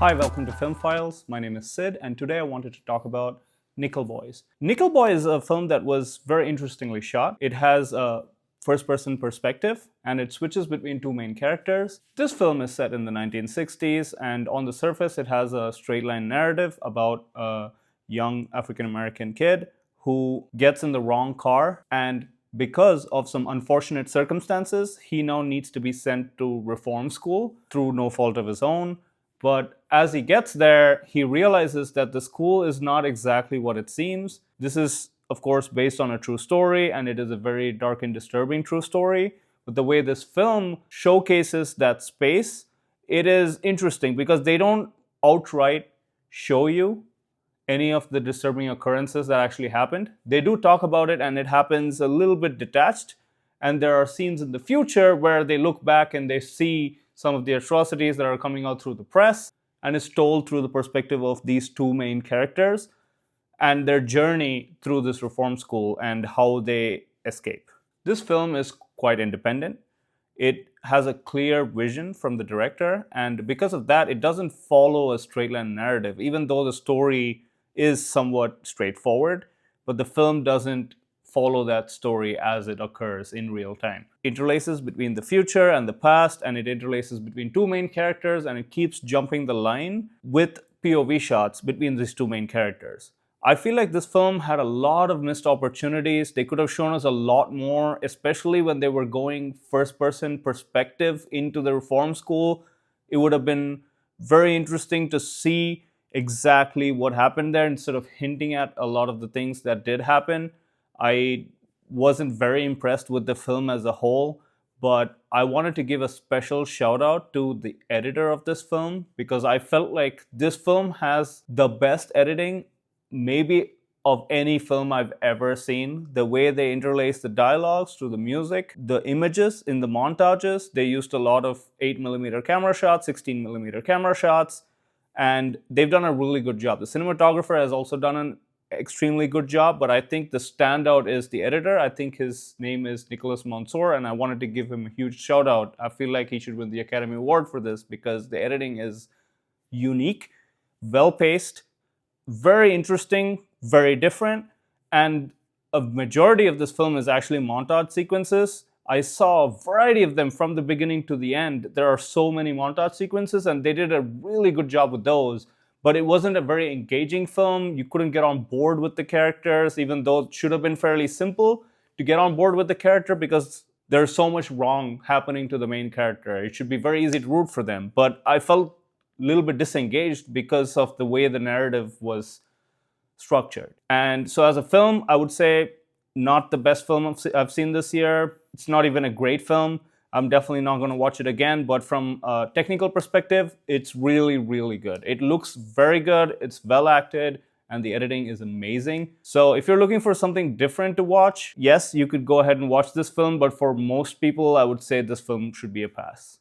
Hi, welcome to Film Files. My name is Sid, and today I wanted to talk about Nickel Boys. Nickel Boy is a film that was very interestingly shot. It has a first-person perspective, and it switches between two main characters. This film is set in the 1960s, and on the surface it has a straight-line narrative about a young African-American kid who gets in the wrong car, and because of some unfortunate circumstances, he now needs to be sent to reform school through no fault of his own. But as he gets there, he realizes that the school is not exactly what it seems. This is, of course, based on a true story, and it is a very dark and disturbing true story. But the way this film showcases that space, it is interesting because they don't outright show you any of the disturbing occurrences that actually happened. They do talk about it, and it happens a little bit detached. And there are scenes in the future where they look back and they see some of the atrocities that are coming out through the press, and it's told through the perspective of these two main characters and their journey through this reform school and how they escape. This film is quite independent. It has a clear vision from the director, and because of that, it doesn't follow a straight line narrative, even though the story is somewhat straightforward, but the film doesn't follow that story as it occurs in real time. It interlaces between the future and the past, and it interlaces between two main characters, and it keeps jumping the line with POV shots between these two main characters. I feel like this film had a lot of missed opportunities. They could have shown us a lot more, especially when they were going first-person perspective into the reform school. It would have been very interesting to see exactly what happened there instead of hinting at a lot of the things that did happen. I wasn't very impressed with the film as a whole, but I wanted to give a special shout out to the editor of this film because I felt like this film has the best editing maybe of any film I've ever seen. The way they interlace the dialogues through the music, the images in the montages, they used a lot of 8mm camera shots, 16mm camera shots, and they've done a really good job. The cinematographer has also done an extremely good job, but I think the standout is the editor. I think his name is Nicholas Mansour, and I wanted to give him a huge shout out. I feel like he should win the Academy Award for this because the editing is unique, well-paced, very interesting, very different, and a majority of this film is actually montage sequences. I saw a variety of them from the beginning to the end. There are so many montage sequences, and they did a really good job with those. But it wasn't a very engaging film. You couldn't get on board with the characters, even though it should have been fairly simple to get on board with the character because there's so much wrong happening to the main character. It should be very easy to root for them. But I felt a little bit disengaged because of the way the narrative was structured. And so as a film, I would say not the best film I've seen this year. It's not even a great film. I'm definitely not going to watch it again, but from a technical perspective, it's really, really good. It looks very good, it's well acted, and the editing is amazing. So if you're looking for something different to watch, yes, you could go ahead and watch this film, but for most people, I would say this film should be a pass.